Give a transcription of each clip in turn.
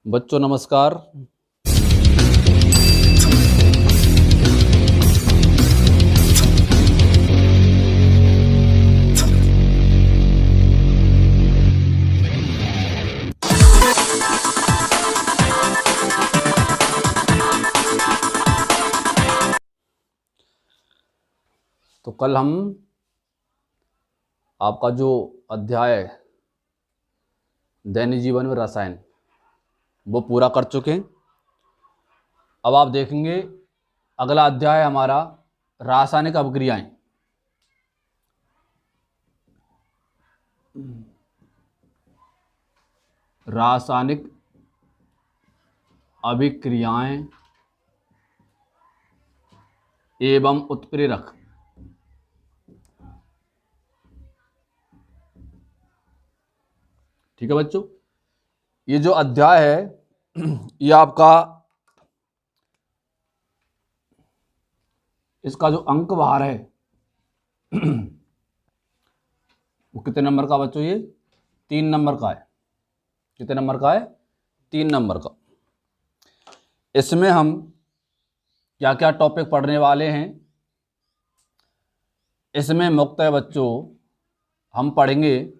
बच्चों नमस्कार। तो कल हम आपका जो अध्याय दैनिक जीवन में रसायन वो पूरा कर चुके हैं। अब आप देखेंगे अगला अध्याय हमारा रासायनिक अभिक्रियाएं। रासायनिक अभिक्रियाएं एवं उत्प्रेरक। ठीक है बच्चों, ये जो अध्याय है ये आपका इसका जो अंक बाहर है वो कितने नंबर का बच्चों? ये 3 नंबर का है। कितने नंबर का है? 3 नंबर का। इसमें हम क्या क्या टॉपिक पढ़ने वाले हैं? इसमें मुख्यतः बच्चों हम पढ़ेंगे,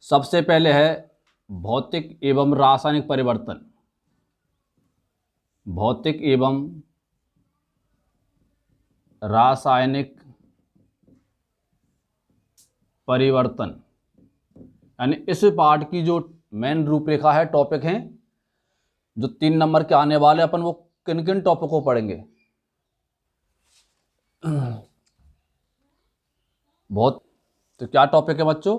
सबसे पहले है भौतिक एवं रासायनिक परिवर्तन। भौतिक एवं रासायनिक परिवर्तन, यानी इस पाठ की जो मेन रूपरेखा है, टॉपिक हैं जो 3 नंबर के आने वाले, अपन वो किन किन टॉपिक को पढ़ेंगे। बहुत तो क्या टॉपिक है बच्चों?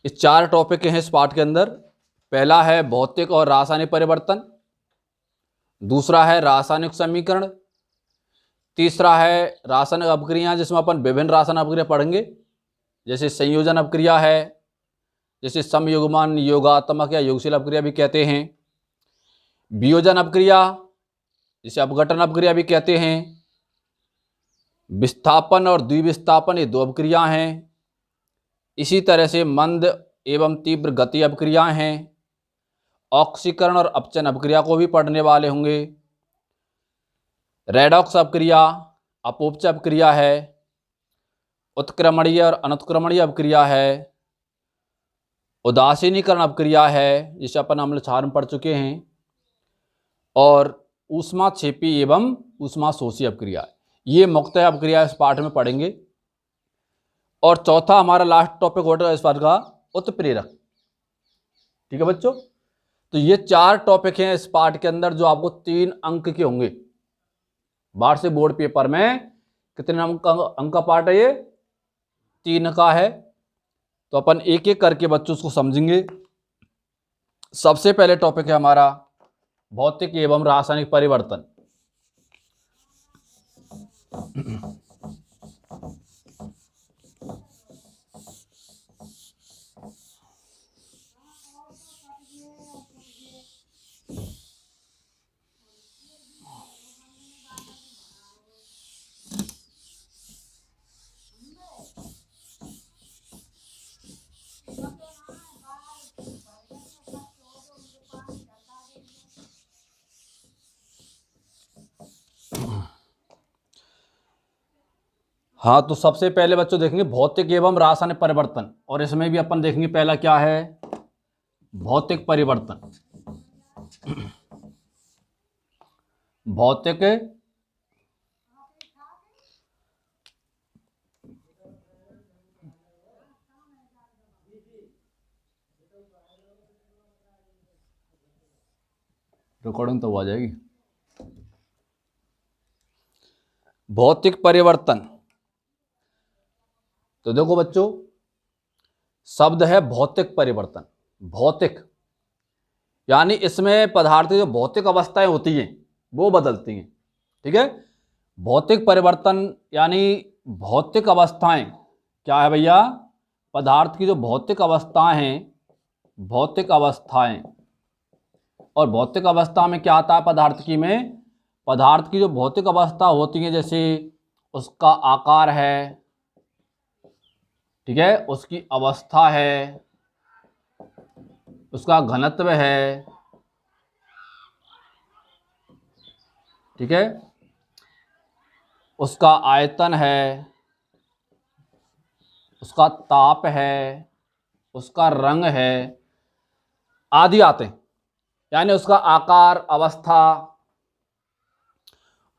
इस 4 टॉपिक हैं इस पाठ के अंदर। पहला है भौतिक और रासायनिक परिवर्तन, दूसरा है रासायनिक समीकरण, तीसरा है रासायनिक अभिक्रिया जिसमें अपन विभिन्न रासायनिक अभिक्रिया पढ़ेंगे, जैसे संयोजन अभिक्रिया है, जैसे समयुग्मन, योगात्मक या योगशील अभिक्रिया भी कहते हैं, वियोजन अभिक्रिया जिसे अपघटन अभिक्रिया भी कहते हैं, विस्थापन और द्विविस्थापन ये 2 अभिक्रिया हैं। इसी तरह से मंद एवं तीव्र गति अभिक्रियाएं हैं। ऑक्सीकरण और अपचयन अभिक्रिया को भी पढ़ने वाले होंगे। रेडॉक्स अभिक्रिया अपोपचय अभिक्रिया है। उत्क्रमणीय और अनुत्क्रमणीय अभिक्रिया है। उदासीनीकरण अभिक्रिया है जिसे अपन अम्ल क्षार में पढ़ चुके हैं। और ऊष्माक्षेपी एवं ऊष्माशोषी अभिक्रिया, ये मुख्यतः अभिक्रिया इस पाठ में पढ़ेंगे। और चौथा हमारा लास्ट टॉपिक होगा इस पाठ का उत्प्रेरक। ठीक है बच्चों, तो ये 4 टॉपिक हैं इस पाठ के अंदर जो आपको 3 अंक के होंगे। वार्षिक बोर्ड पेपर में कितने अंक का पाठ है? ये 3 का है। तो अपन एक एक करके बच्चों उसको समझेंगे। सबसे पहले टॉपिक है हमारा भौतिक एवं रासायनिक परिवर्तन। हाँ, तो सबसे पहले बच्चों देखेंगे भौतिक एवं रासायनिक परिवर्तन, और इसमें भी अपन देखेंगे पहला क्या है? भौतिक परिवर्तन। भौतिक रिकॉर्डिंग तो आ जाएगी। भौतिक परिवर्तन, तो देखो बच्चों शब्द है भौतिक परिवर्तन। भौतिक यानी इसमें पदार्थ की जो भौतिक अवस्थाएं होती हैं वो बदलती हैं। ठीक है, भौतिक परिवर्तन यानी भौतिक अवस्थाएं क्या है भैया? पदार्थ की जो भौतिक अवस्थाएं हैं, भौतिक अवस्थाएं। और भौतिक अवस्था में क्या आता है पदार्थ की? में पदार्थ की जो भौतिक अवस्था होती है, जैसे उसका आकार है, ठीक है, उसकी अवस्था है, उसका घनत्व है, ठीक है, उसका आयतन है, उसका ताप है, उसका रंग है, आदि आते हैं। यानी उसका आकार, अवस्था,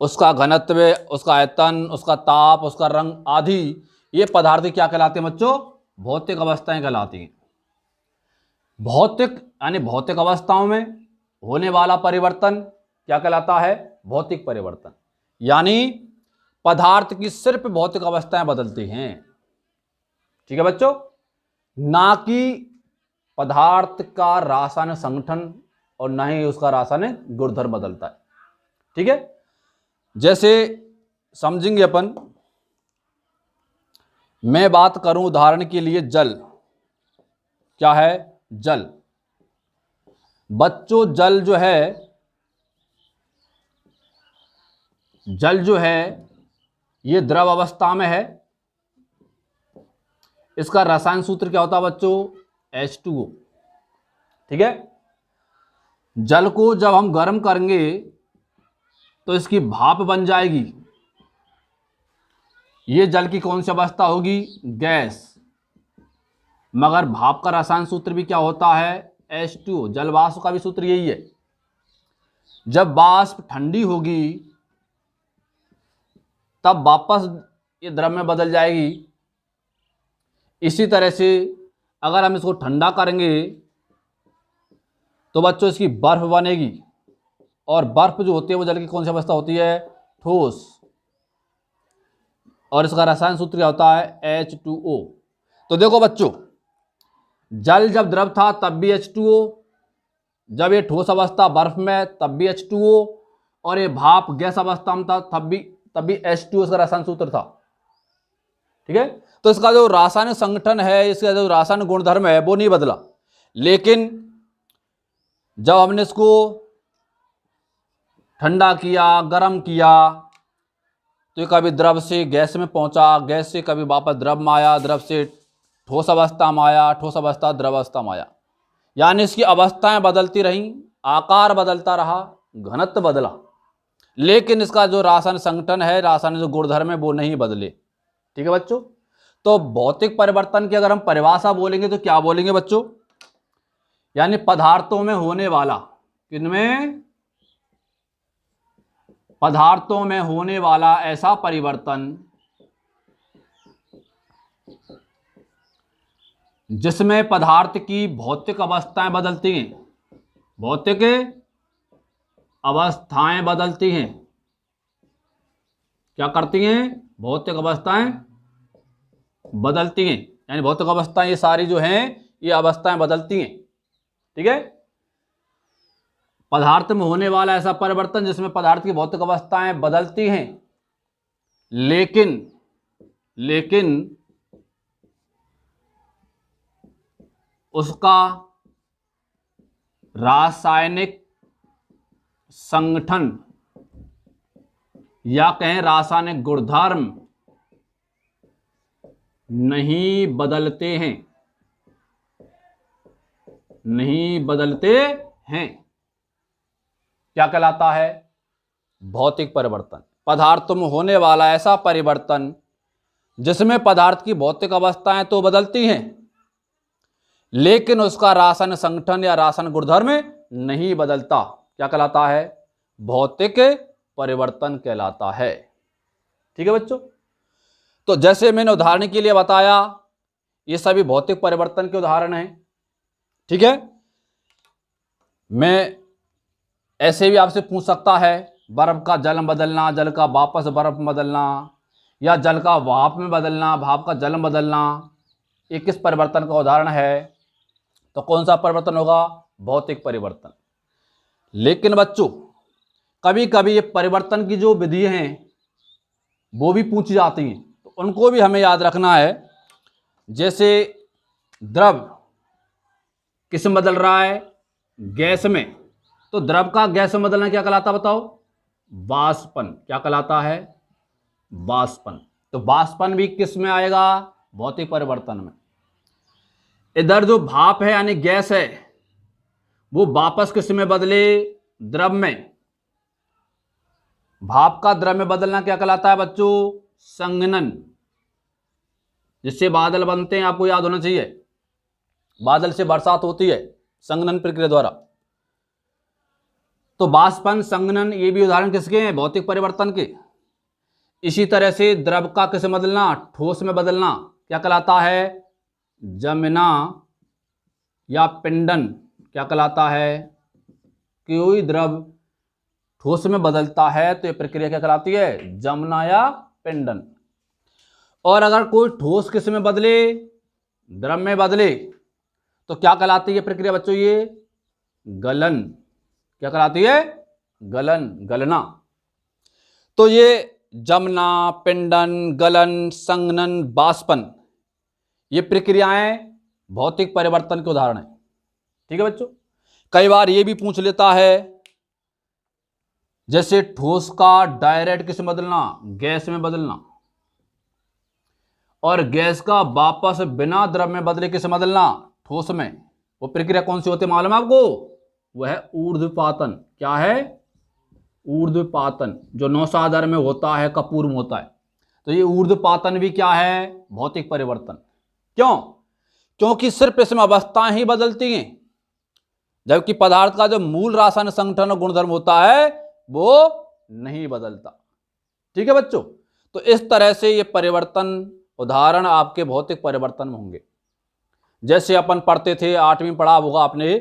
उसका घनत्व, उसका आयतन, उसका ताप, उसका रंग आदि, ये पदार्थ क्या कहलाते हैं बच्चों? भौतिक अवस्थाएं कहलाती हैं। भौतिक यानी भौतिक अवस्थाओं में होने वाला परिवर्तन क्या कहलाता है? भौतिक परिवर्तन। यानी पदार्थ की सिर्फ भौतिक अवस्थाएं बदलती हैं, ठीक है बच्चों, ना कि पदार्थ का रासायनिक संगठन और ना ही उसका रासायनिक गुणधर्म बदलता है, ठीक है। जैसे समझेंगे अपन, मैं बात करूं उदाहरण के लिए जल, क्या है? जल। बच्चों जल जो है ये द्रव अवस्था में है। इसका रसायन सूत्र क्या होता है बच्चों? H2O, ठीक है। जल को जब हम गर्म करेंगे तो इसकी भाप बन जाएगी। ये जल की कौन सी अवस्था होगी? गैस। मगर भाप का रसायन सूत्र भी क्या होता है? H2O। जल वाष्प का भी सूत्र यही है। जब वाष्प ठंडी होगी तब वापस ये द्रव में बदल जाएगी। इसी तरह से अगर हम इसको ठंडा करेंगे तो बच्चों इसकी बर्फ बनेगी, और बर्फ जो होती है वो जल की कौन सी अवस्था होती है? ठोस। और इसका रसायन सूत्र क्या होता है? H2O। तो देखो बच्चों, जल जब द्रव था तब भी H2O, जब ये ठोस अवस्था बर्फ में तब भी H2O, और ये भाप गैस अवस्था में था तब भी H2O इसका रसायन सूत्र था, ठीक है। तो इसका जो रासायनिक संगठन है, इसका जो रासायनिक गुणधर्म है वो नहीं बदला। लेकिन जब हमने इसको ठंडा किया, गर्म किया, तो कभी द्रव से गैस में पहुंचा, गैस से कभी वापस द्रव में आया, द्रव से ठोस अवस्था में आया, ठोस अवस्था द्रव अवस्था में आया। यानी इसकी अवस्थाएं बदलती रहीं, आकार बदलता रहा, घनत्व बदला, लेकिन इसका जो रासायनिक संगठन है, रासायनिक जो गुणधर्म है वो नहीं बदले, ठीक है बच्चों। तो भौतिक परिवर्तन की अगर हम परिभाषा बोलेंगे तो क्या बोलेंगे बच्चों? यानी पदार्थों में होने वाला, किनमें? पदार्थों में होने वाला ऐसा परिवर्तन जिसमें पदार्थ की भौतिक अवस्थाएं बदलती हैं, भौतिक अवस्थाएं बदलती हैं। क्या करती हैं? भौतिक अवस्थाएं बदलती हैं। यानी भौतिक अवस्थाएं ये सारी जो हैं ये अवस्थाएं बदलती हैं, ठीक है। पदार्थ में होने वाला ऐसा परिवर्तन जिसमें पदार्थ की भौतिक अवस्थाएं बदलती हैं, लेकिन उसका रासायनिक संगठन या कहें रासायनिक गुणधर्म नहीं बदलते हैं, नहीं बदलते हैं। क्या कहलाता है? भौतिक परिवर्तन। पदार्थों में होने वाला ऐसा परिवर्तन जिसमें पदार्थ की भौतिक अवस्थाएं तो बदलती हैं, लेकिन उसका रासायनिक संगठन या रासायनिक गुणधर्म नहीं बदलता। क्या कहलाता है? भौतिक परिवर्तन कहलाता है, ठीक है बच्चों। तो जैसे मैंने उदाहरण के लिए बताया, ये सभी भौतिक परिवर्तन के उदाहरण हैं, ठीक है। मैं ऐसे भी आपसे पूछ सकता है, बर्फ का जल में बदलना, जल का वापस बर्फ में बदलना, या जल का भाप में बदलना, भाप का जल में बदलना, ये किस परिवर्तन का उदाहरण है? तो कौन सा परिवर्तन होगा? भौतिक परिवर्तन। लेकिन बच्चों कभी कभी ये परिवर्तन की जो विधि हैं वो भी पूछी जाती हैं, तो उनको भी हमें याद रखना है। जैसे द्रव किस में बदल रहा है? गैस में। तो द्रव का गैस में बदलना क्या कहलाता बताओ? वाष्पन। क्या कहलाता है? वाष्पन। तो वाष्पन भी किस में आएगा? भौतिक परिवर्तन में। इधर जो भाप है यानी गैस है, वो वापस किस में बदले? द्रव में। भाप का द्रव में बदलना क्या कहलाता है बच्चों? संघनन। जिससे बादल बनते हैं, आपको याद होना चाहिए, बादल से बरसात होती है संघनन प्रक्रिया द्वारा। तो वाष्पन, संघनन, ये भी उदाहरण किसके हैं? भौतिक परिवर्तन के। इसी तरह से द्रव का किस में बदलना? ठोस में बदलना क्या कहलाता है? जमना या पिंडन। क्या कहलाता है? कोई द्रव ठोस में बदलता है तो यह प्रक्रिया क्या कहलाती है? जमना या पिंडन। और अगर कोई ठोस किस में बदले? द्रव में बदले तो क्या कहलाती है प्रक्रिया बच्चों? ये गलन। क्या कहलाती है? गलन, गलना। तो ये जमना, पिंडन, गलन, संघनन, वाष्पन, ये प्रक्रियाएं भौतिक परिवर्तन के उदाहरण हैं। ठीक है बच्चों। कई बार ये भी पूछ लेता है, जैसे ठोस का डायरेक्ट किस में बदलना? गैस में बदलना। और गैस का वापस बिना द्रव में बदले किस में बदलना? ठोस में। वो प्रक्रिया कौन सी होती है मालूम है आपको? वह है ऊर्ध्वपातन। क्या है? ऊर्ध्वपातन, जो नौसादर में होता है, कपूर में होता है। तो ये ऊर्ध्वपातन भी क्या है? भौतिक परिवर्तन। क्यों? क्योंकि सिर्फ इसमें अवस्थाएं ही बदलती हैं, जबकि पदार्थ का जो मूल रासायनिक संगठन और गुणधर्म होता है वो नहीं बदलता। ठीक है बच्चों। तो इस तरह से ये परिवर्तन उदाहरण आपके भौतिक परिवर्तन में होंगे। जैसे अपन पढ़ते थे, 8वीं पढ़ा होगा आपने,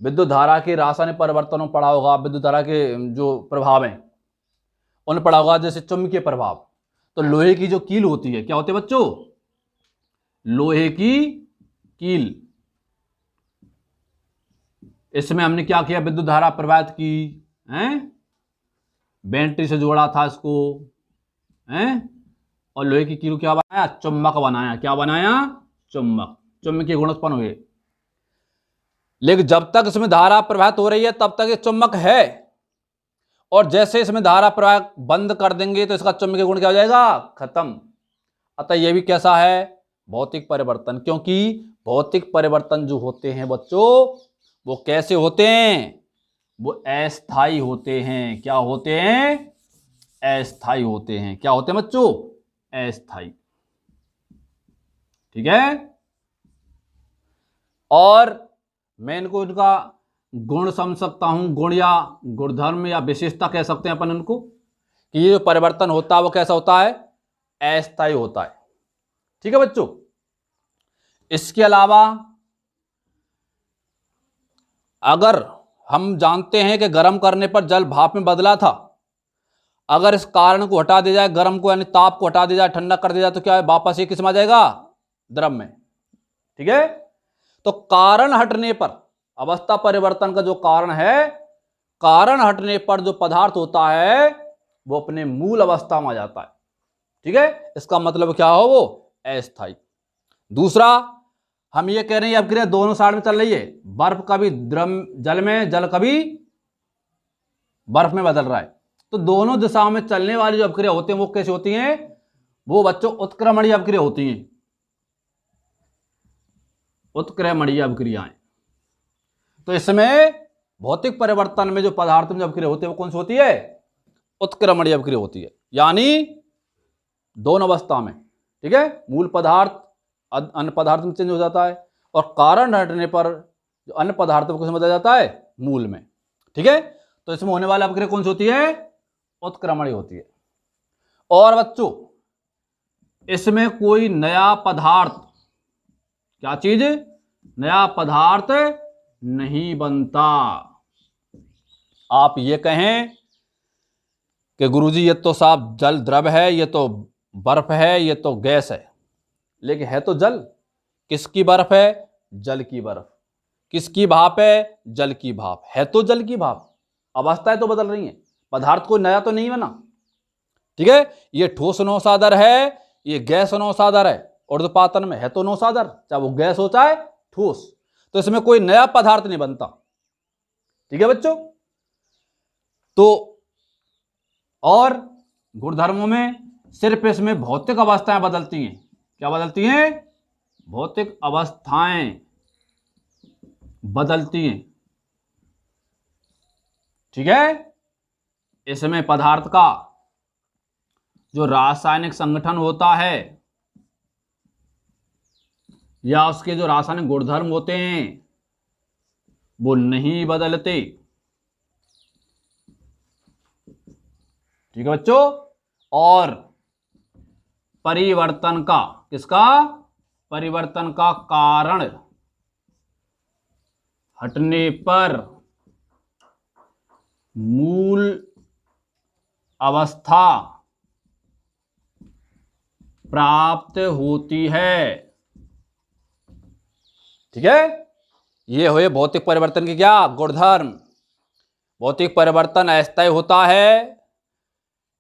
विद्युत धारा के रासायनिक परिवर्तनों पढ़ा होगा, विद्युत धारा के जो प्रभाव हैं उन्हें पढ़ा होगा। जैसे चुंबकीय प्रभाव, तो लोहे की जो कील होती है, क्या होती है बच्चों? लोहे की कील। इसमें हमने क्या किया? विद्युत धारा प्रवाहित की हैं, बैटरी से जोड़ा था इसको हैं, और लोहे की कील क्या बनाया? चुंबक बनाया। क्या बनाया? चुंबक। चुंबकीय गुण उत्पन्न हुए। लेकिन जब तक इसमें धारा प्रवाहित हो रही है तब तक ये चुंबक है, और जैसे इसमें धारा प्रवाह बंद कर देंगे तो इसका चुंबकीय गुण क्या हो जाएगा? खत्म। अतः यह भी कैसा है? भौतिक परिवर्तन। क्योंकि भौतिक परिवर्तन जो होते हैं बच्चों, वो कैसे होते हैं? वो अस्थायी होते हैं। क्या होते हैं? अस्थायी होते हैं। क्या होते हैं बच्चों? अस्थायी। ठीक है। और मैं इनको इनका गुण समझ सकता हूं, गुण या गुणधर्म या विशेषता कह सकते हैं अपन इनको, कि ये जो परिवर्तन होता है वो कैसा होता है? अस्थायी होता है। ठीक है बच्चों। इसके अलावा अगर हम जानते हैं कि गर्म करने पर जल भाप में बदला था, अगर इस कारण को हटा दिया जाए, गर्म को यानी ताप को हटा दिया जाए, ठंडा कर दिया जाए, तो क्या है? वापस ये किस में आ जाएगा? द्रव में। ठीक है। तो कारण हटने पर, अवस्था परिवर्तन का जो कारण है, कारण हटने पर जो पदार्थ होता है वो अपने मूल अवस्था में आ जाता है। ठीक है। इसका मतलब क्या हो? वो अस्थायी। दूसरा, हम ये कह रहे हैं अब क्रिया दोनों साइड में चल रही है। बर्फ कभी द्रव जल में, जल कभी बर्फ में बदल रहा है। तो दोनों दिशाओं में चलने वाली जो अपक्रिया होती हैं वो कैसी होती हैं? वो बच्चों उत्क्रमणीय अपक्रिया होती हैं। उत्क्रमणीय अपक्रियाएं। तो इसमें भौतिक परिवर्तन में जो पदार्थ में अपक्रिया होती है वो कौन सी होती है? उत्क्रमणीय अपक्रिया होती है। यानी दोनों अवस्था में। ठीक है। मूल पदार्थ अन्य पदार्थ में चेंज हो जाता है, और कारण हटने पर जो अन्य पदार्थ को किसमें बदल जाता है? मूल में। ठीक है। तो इसमें होने वाली अपक्रिया कौन सी होती है? उत्क्रमणीय होती है। और बच्चों, इसमें कोई नया पदार्थ, क्या चीज? नया पदार्थ नहीं बनता। आप ये कहें कि गुरुजी ये तो साफ जल द्रव है, ये तो बर्फ है, ये तो गैस है, लेकिन है तो जल। किसकी बर्फ है? जल की बर्फ। किसकी भाप है? जल की भाप। है तो जल की भाप, अवस्थाएं तो बदल रही हैं, पदार्थ कोई नया तो नहीं बना। ठीक है। ये ठोस नौसादर है, ये गैस नौसादर है। ऊर्ध्वपातन में है तो नौसादर, चाहे वो गैस हो चाहे ठोस। तो इसमें कोई नया पदार्थ नहीं बनता। ठीक है बच्चों। तो और गुणधर्मों में सिर्फ इसमें भौतिक अवस्थाएं बदलती हैं। क्या बदलती हैं? भौतिक अवस्थाएं बदलती हैं। ठीक है, इसमें पदार्थ का जो रासायनिक संगठन होता है या उसके जो रासायनिक गुणधर्म होते हैं वो नहीं बदलते। ठीक है बच्चों, और परिवर्तन का, किसका, परिवर्तन का कारण हटने पर मूल अवस्था प्राप्त होती है। ठीक है, ये हुए भौतिक परिवर्तन के क्या गुणधर्म। भौतिक परिवर्तन अस्थायी होता है,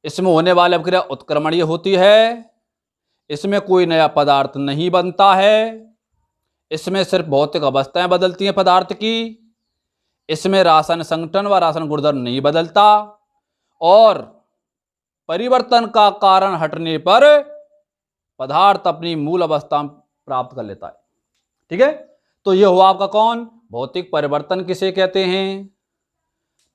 इसमें होने वाली अभिक्रिया उत्क्रमणीय होती है, इसमें कोई नया पदार्थ नहीं बनता है, इसमें सिर्फ भौतिक अवस्थाएं बदलती हैं पदार्थ की, इसमें रासायनिक संगठन व रासायनिक गुणधर्म नहीं बदलता, और परिवर्तन का कारण हटने पर पदार्थ अपनी मूल अवस्था प्राप्त कर लेता है। ठीक है, तो यह हुआ आपका कौन, भौतिक परिवर्तन किसे कहते हैं।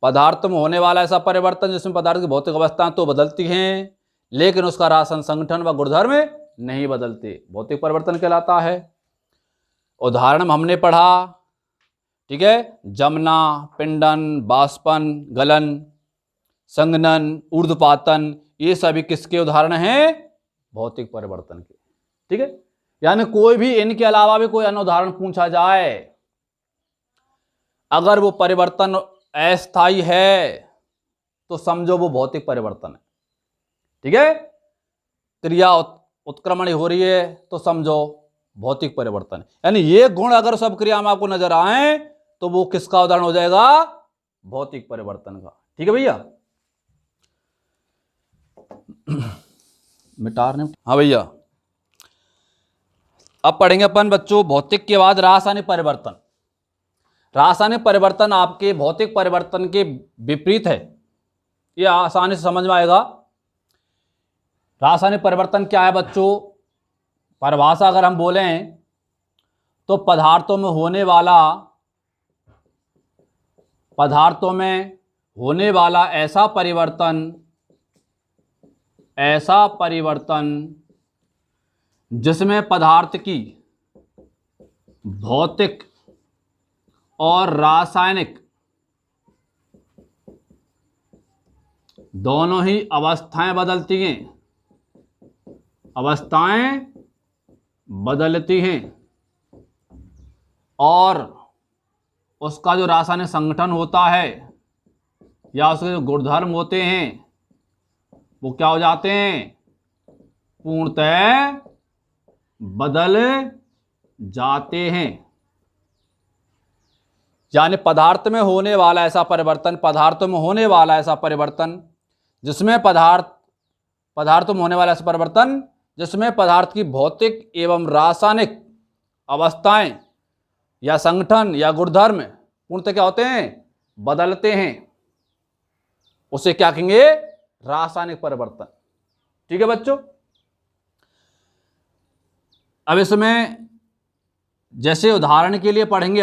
पदार्थ में होने वाला ऐसा परिवर्तन जिसमें पदार्थ की भौतिक अवस्थाएं तो बदलती हैं लेकिन उसका रासायनिक संगठन व गुणधर्म नहीं बदलते, भौतिक परिवर्तन कहलाता है। उदाहरण हमने पढ़ा, ठीक है, जमना, पिंडन, बाष्पन, गलन, संघनन, ऊर्ध्वपातन, ये सभी किसके उदाहरण हैं, भौतिक परिवर्तन के। ठीक है, यानी कोई भी इनके अलावा भी कोई अन्य उदाहरण पूछा जाए, अगर वो परिवर्तन अस्थायी है तो समझो वो भौतिक परिवर्तन है। ठीक है, क्रिया उत्क्रमण हो रही है तो समझो भौतिक परिवर्तन है। यानी ये गुण अगर सब क्रिया में आपको नजर आए तो वो किसका उदाहरण हो जाएगा, भौतिक परिवर्तन का। ठीक है भैया, मिटार ने, हाँ भैया। अब पढ़ेंगे अपन बच्चों भौतिक के बाद रासायनिक परिवर्तन। रासायनिक परिवर्तन आपके भौतिक परिवर्तन के विपरीत है, ये आसानी से समझ में आएगा। रासायनिक परिवर्तन क्या है बच्चों, परिभाषा अगर हम बोलें तो पदार्थों में होने वाला ऐसा परिवर्तन जिसमें पदार्थ की भौतिक और रासायनिक दोनों ही अवस्थाएं बदलती हैं और उसका जो रासायनिक संगठन होता है या उसके जो गुणधर्म होते हैं वो क्या हो जाते हैं, पूर्णतः बदल जाते हैं। यानी पदार्थों में होने वाला ऐसा परिवर्तन जिसमें पदार्थ की भौतिक एवं रासायनिक अवस्थाएं या संगठन या गुणधर्म पूर्णतः क्या होते हैं, बदलते हैं, उसे क्या कहेंगे, रासायनिक परिवर्तन। ठीक है बच्चों, अब इसमें जैसे उदाहरण के लिए पढ़ेंगे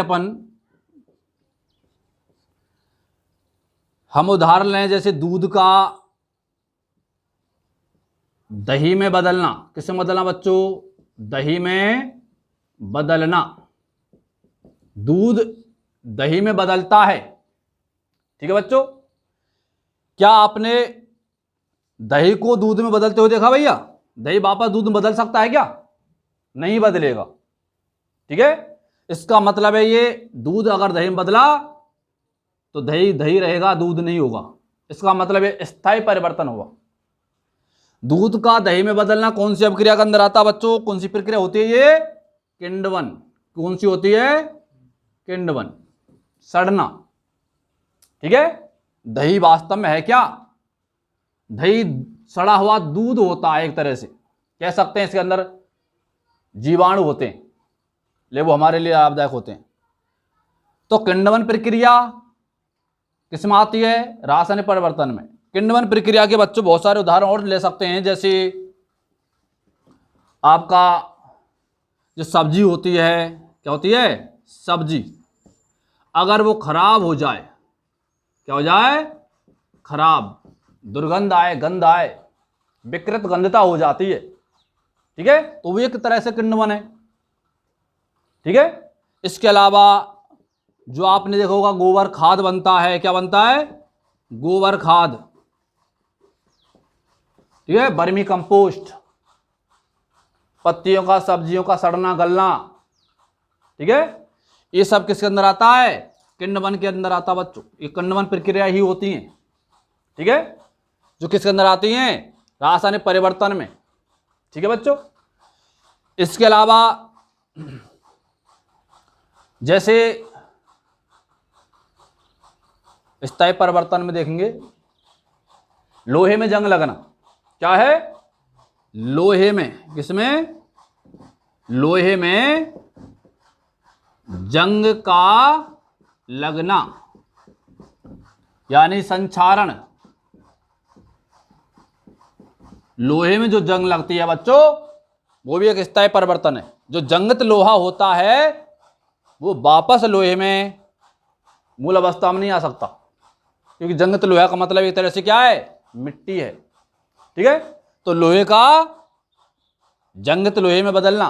हम उदाहरण लें, जैसे दूध का दही में बदलना। किसमें बदलना बच्चों, दही में बदलना। दूध दही में बदलता है। ठीक है बच्चों, क्या आपने दही को दूध में बदलते हुए देखा भैया? दही वापस दूध में बदल सकता है क्या? नहीं बदलेगा। ठीक है, इसका मतलब है ये दूध अगर दही में बदला तो दही दही रहेगा, दूध नहीं होगा। इसका मतलब है स्थायी परिवर्तन होगा। दूध का दही में बदलना कौन सी अपक्रिया के अंदर आता है बच्चों? कौन सी प्रक्रिया होती है ये? किण्वन। कौन सी होती है? किण्वन, सड़ना। ठीक है, दही वास्तव में है क्या? दही सड़ा हुआ दूध होता है, एक तरह से कह सकते हैं। इसके अंदर जीवाणु होते हैं, ले वो हमारे लिए लाभदायक होते हैं। तो किण्वन प्रक्रिया किसमें आती है? रासायनिक परिवर्तन में। किण्वन प्रक्रिया के बच्चों बहुत सारे उदाहरण और ले सकते हैं, जैसे आपका जो सब्जी होती है, क्या होती है? सब्जी। अगर वो खराब हो जाए, क्या हो जाए, खराब, दुर्गंध आए, गंध आए, विकृत गंधता हो जाती है, ठीक है, तो वो एक तरह से किण्वन है, ठीक है। इसके अलावा जो आपने देखा होगा गोबर खाद बनता है, क्या बनता है, गोबर खाद, ठीक है, वर्मी कंपोस्ट, पत्तियों का सब्जियों का सड़ना गलना, ठीक है, ये सब किसके अंदर आता है, किण्वन के अंदर आता है बच्चों। ये किण्वन प्रक्रिया ही होती है, ठीक है, जो किसके अंदर आती हैं, रासायनिक परिवर्तन में, ठीक है बच्चों। इसके अलावा जैसे स्थायी परिवर्तन में देखेंगे, लोहे में जंग लगना, क्या है, लोहे में, किसमें, लोहे में जंग का लगना, यानी संक्षारण, लोहे में जो जंग लगती है बच्चों, वो भी एक स्थायी परिवर्तन है। जो जंगत लोहा होता है वो वापस लोहे में मूल अवस्था में नहीं आ सकता, क्योंकि जंगत लोहा का मतलब एक तरह से क्या है, मिट्टी है, ठीक है। तो लोहे का जंगत लोहे में बदलना,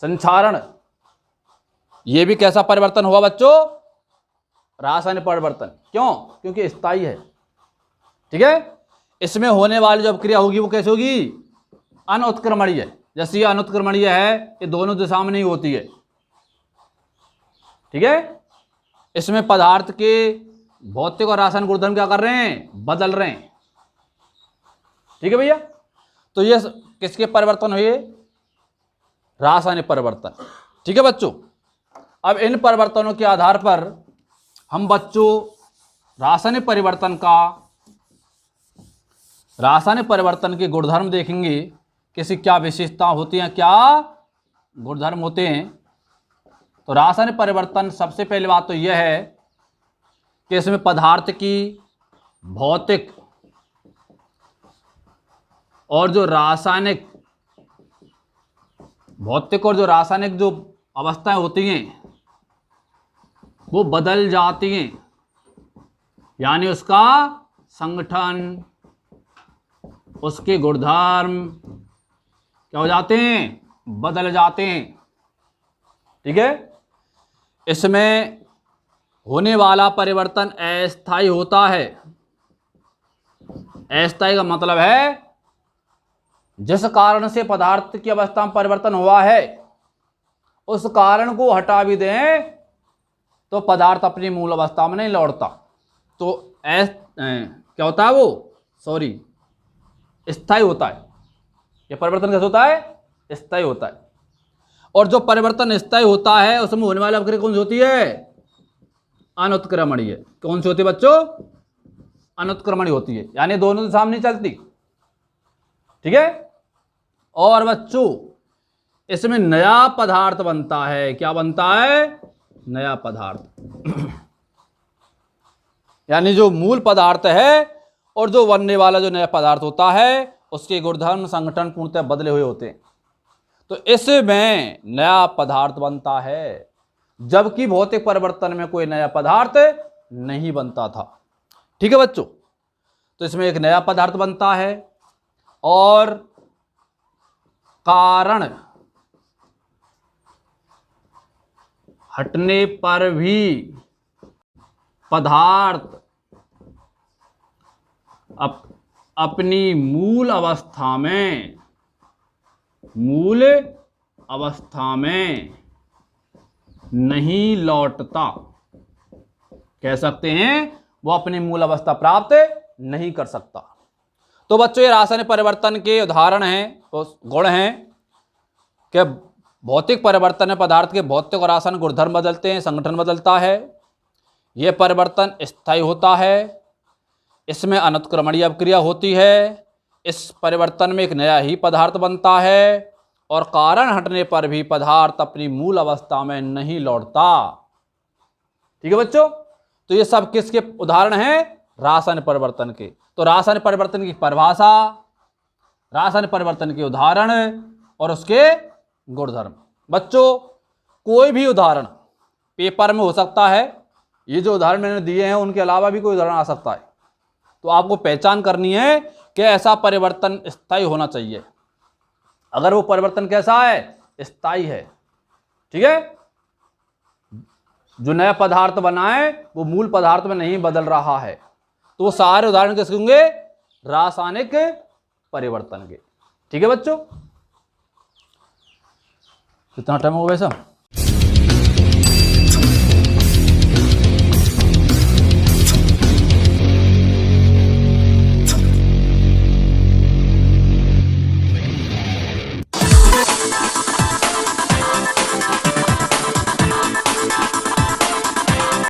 संक्षारण, ये भी कैसा परिवर्तन हुआ बच्चों, रासायनिक परिवर्तन। क्यों, क्योंकि स्थायी है, ठीक है। इसमें होने वाली जो अभिक्रिया होगी वो कैसे होगी, अनुत्क्रमणीय। जैसे ये अनुत्क्रमणीय है, ये दोनों दिशा में नहीं होती है, ठीक है। इसमें पदार्थ के भौतिक और रासायनिक गुणधर्म क्या कर रहे हैं, बदल रहे हैं, ठीक है भैया। तो ये किसके परिवर्तन हुए, रासायनिक परिवर्तन, ठीक है बच्चों। अब इन परिवर्तनों के आधार पर हम बच्चों रासायनिक परिवर्तन के गुणधर्म देखेंगे, किसी क्या विशेषता होती हैं, क्या गुणधर्म होते हैं। तो रासायनिक परिवर्तन, सबसे पहली बात तो यह है कि इसमें पदार्थ की भौतिक और जो रासायनिक जो अवस्थाएं होती हैं वो बदल जाती हैं, यानी उसका संगठन, उसके गुणधर्म क्या हो जाते हैं, बदल जाते हैं, ठीक है। इसमें होने वाला परिवर्तन अस्थायी होता है। अस्थायी का मतलब है जिस कारण से पदार्थ की अवस्था में परिवर्तन हुआ है उस कारण को हटा भी दें तो पदार्थ अपनी मूल अवस्था में नहीं लौटता। तो क्या होता है वो, स्थायी होता है। यह परिवर्तन कैसे होता है, स्थायी होता है। और जो परिवर्तन स्थायी होता है उसमें होने वाली अभिक्रिया कौन सी होती है, अनुत्क्रमणीय। कौन सी होती है बच्चों, अनुत्क्रमणीय होती है, यानी दोनों दिशा में नहीं चलती, ठीक है। और बच्चों इसमें नया पदार्थ बनता है, क्या बनता है, नया पदार्थ यानी जो मूल पदार्थ है और जो बनने वाला जो नया पदार्थ होता है उसके गुणधर्म संगठन पूर्णतः बदले हुए होते हैं। तो इसमें नया पदार्थ बनता है, जबकि भौतिक परिवर्तन में कोई नया पदार्थ नहीं बनता था, ठीक है बच्चों। तो इसमें एक नया पदार्थ बनता है और कारण हटने पर भी पदार्थ अपनी मूल अवस्था में नहीं लौटता, कह सकते हैं वो अपनी मूल अवस्था प्राप्त नहीं कर सकता। तो बच्चों ये रासायनिक परिवर्तन के उदाहरण हैं, तो गुण हैं कि भौतिक परिवर्तन में पदार्थ के भौतिक और रासायनिक गुणधर्म बदलते हैं, संगठन बदलता है, यह परिवर्तन स्थायी होता है, इसमें अनुत्क्रमणीय अभिक्रिया होती है, इस परिवर्तन में एक नया ही पदार्थ बनता है और कारण हटने पर भी पदार्थ अपनी मूल अवस्था में नहीं लौटता, ठीक है बच्चों। तो ये सब किसके उदाहरण हैं, रासायनिक परिवर्तन के। तो रासायनिक परिवर्तन की परिभाषा, रासायनिक परिवर्तन के उदाहरण और उसके गुणधर्म। बच्चों कोई भी उदाहरण पेपर में हो सकता है, ये जो उदाहरण मैंने दिए हैं उनके अलावा भी कोई उदाहरण आ सकता है। तो आपको पहचान करनी है कि ऐसा परिवर्तन स्थायी होना चाहिए। अगर वो परिवर्तन कैसा है, स्थायी है, ठीक है, जो नया पदार्थ बना है वो मूल पदार्थ में नहीं बदल रहा है, तो वो सारे उदाहरण किसके होंगे, रासायनिक परिवर्तन के। ठीक है बच्चों, कितना टाइम हो गया वैसा?